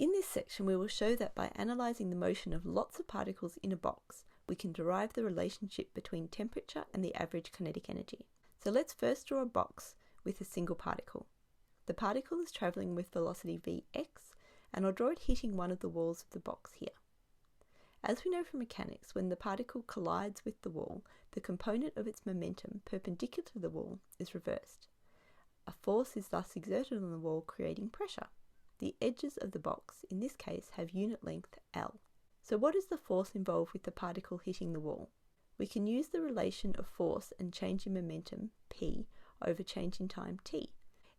In this section, we will show that by analysing the motion of lots of particles in a box, we can derive the relationship between temperature and the average kinetic energy. So let's first draw a box with a single particle. The particle is travelling with velocity Vx, and I'll draw it hitting one of the walls of the box here. As we know from mechanics, when the particle collides with the wall, the component of its momentum perpendicular to the wall is reversed. A force is thus exerted on the wall, creating pressure. The edges of the box, in this case, have unit length L. So what is the force involved with the particle hitting the wall? We can use the relation of force and change in momentum, P, over change in time, T.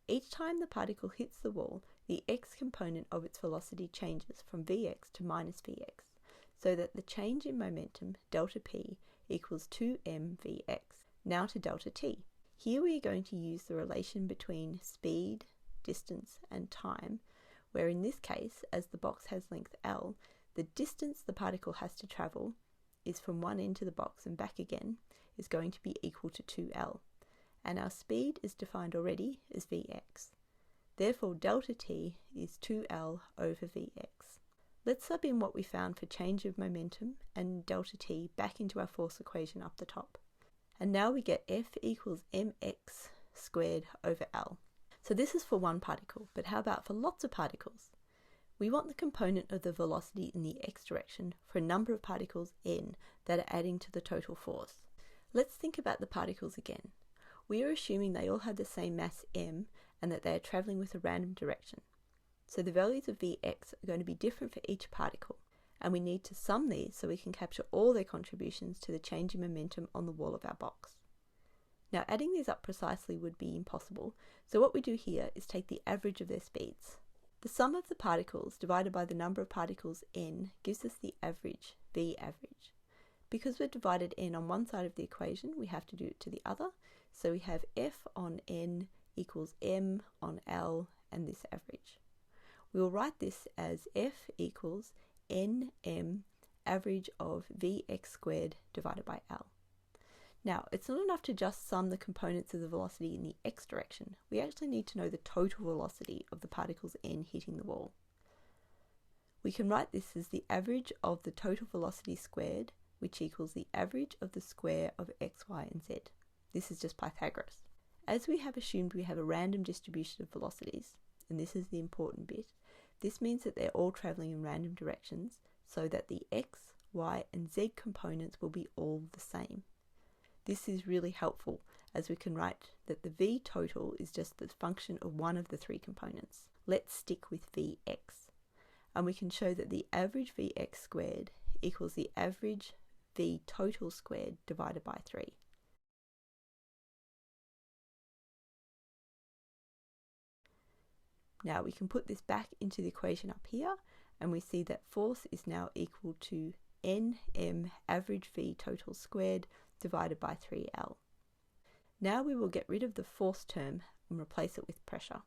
Each time the particle hits the wall, the x component of its velocity changes from Vx to minus Vx, so that the change in momentum, delta P, equals 2mVx. Now to delta T. Here we are going to use the relation between speed, distance, and time, where in this case, as the box has length L, the distance the particle has to travel is from one end to the box and back again is going to be equal to 2L. And our speed is defined already as Vx. Therefore, delta T is 2L over Vx. Let's sub in what we found for change of momentum and delta T back into our force equation up the top. And now we get F equals mx squared over L. So this is for one particle, but how about for lots of particles? We want the component of the velocity in the x direction for a number of particles n that are adding to the total force. Let's think about the particles again. We are assuming they all have the same mass m and that they are travelling with a random direction. So the values of Vx are going to be different for each particle, and we need to sum these so we can capture all their contributions to the change in momentum on the wall of our box. Now adding these up precisely would be impossible, so what we do here is take the average of their speeds. The sum of the particles divided by the number of particles n gives us the average, V average. Because we've divided n on one side of the equation, we have to do it to the other, so we have F on n equals m on L and this average. We will write this as F equals nm average of Vx squared divided by L. Now, it's not enough to just sum the components of the velocity in the x direction. We actually need to know the total velocity of the particles n hitting the wall. We can write this as the average of the total velocity squared, which equals the average of the square of x, y, and z. This is just Pythagoras. As we have assumed we have a random distribution of velocities, and this is the important bit, this means that they're all travelling in random directions, so that the x, y, and z components will be all the same. This is really helpful, as we can write that the v total is just the function of one of the three components. Let's stick with Vx. And we can show that the average Vx squared equals the average v total squared divided by 3. Now we can put this back into the equation up here, and we see that force is now equal to nm average v total squared divided by 3L. Now we will get rid of the force term and replace it with pressure.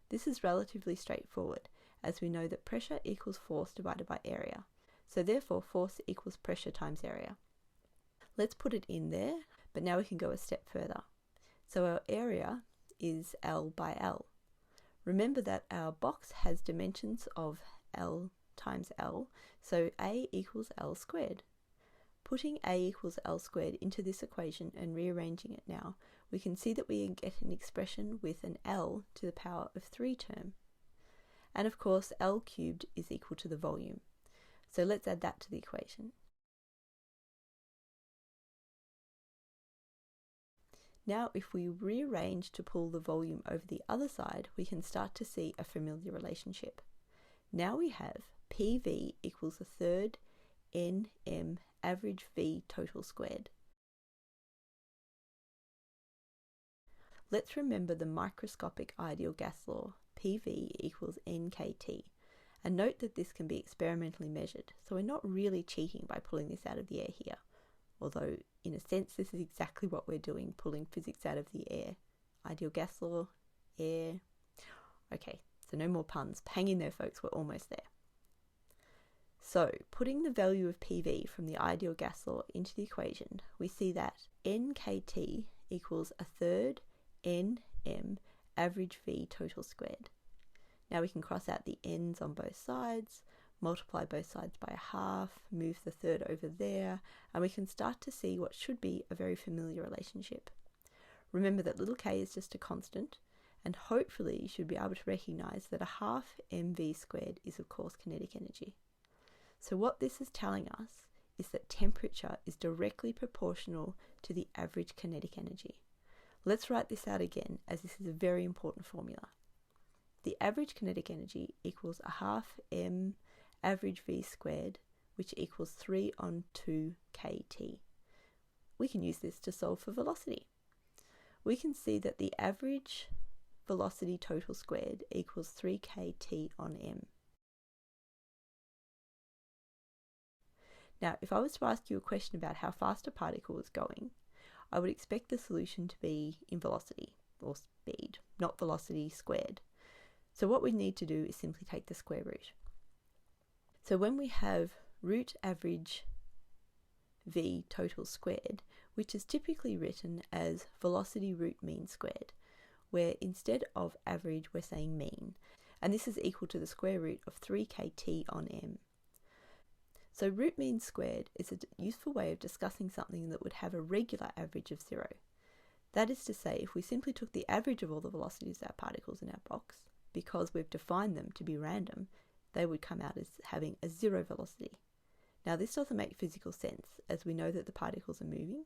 This is relatively straightforward, as we know that pressure equals force divided by area, so therefore force equals pressure times area. Let's put it in there, but now we can go a step further. So our area is L by L. Remember that our box has dimensions of L times L, so A equals L squared. Putting A equals L squared into this equation and rearranging it now, we can see that we get an expression with an L to the power of 3 term. And of course, L cubed is equal to the volume. So let's add that to the equation. Now if we rearrange to pull the volume over the other side, we can start to see a familiar relationship. Now we have PV equals a third nm average V total squared. Let's remember the microscopic ideal gas law, PV equals nKT, and note that this can be experimentally measured, so we're not really cheating by pulling this out of the air here. Although, in a sense, this is exactly what we're doing, pulling physics out of the air. Ideal gas law, air. Okay, so no more puns. Hang in there, folks, we're almost there. So, putting the value of PV from the ideal gas law into the equation, we see that nKT equals a third nm average V total squared. Now we can cross out the n's on both sides, multiply both sides by a half, move the third over there, and we can start to see what should be a very familiar relationship. Remember that little k is just a constant, and hopefully you should be able to recognise that a half mv squared is of course kinetic energy. So what this is telling us is that temperature is directly proportional to the average kinetic energy. Let's write this out again, as this is a very important formula. The average kinetic energy equals a half m average v squared, which equals 3 on 2 kt. We can use this to solve for velocity. We can see that the average velocity total squared equals 3 kt on m. Now, if I was to ask you a question about how fast a particle is going, I would expect the solution to be in velocity, or speed, not velocity squared. So what we need to do is simply take the square root. So when we have root average v total squared, which is typically written as velocity root mean squared, where instead of average we're saying mean, and this is equal to the square root of 3 kt on m. So root mean squared is a useful way of discussing something that would have a regular average of 0. That is to say, if we simply took the average of all the velocities of our particles in our box, because we've defined them to be random, they would come out as having a 0 velocity. Now this doesn't make physical sense, as we know that the particles are moving,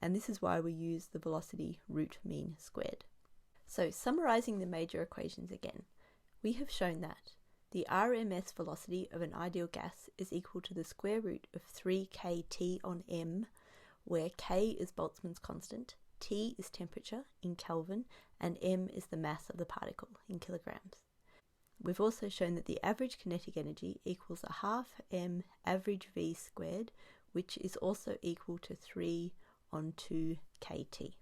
and this is why we use the velocity root mean squared. So summarising the major equations again, we have shown that the RMS velocity of an ideal gas is equal to the square root of 3 kt on m, where k is Boltzmann's constant, T is temperature in Kelvin, and m is the mass of the particle in kilograms. We've also shown that the average kinetic energy equals a half m average v squared, which is also equal to 3 on 2 kt.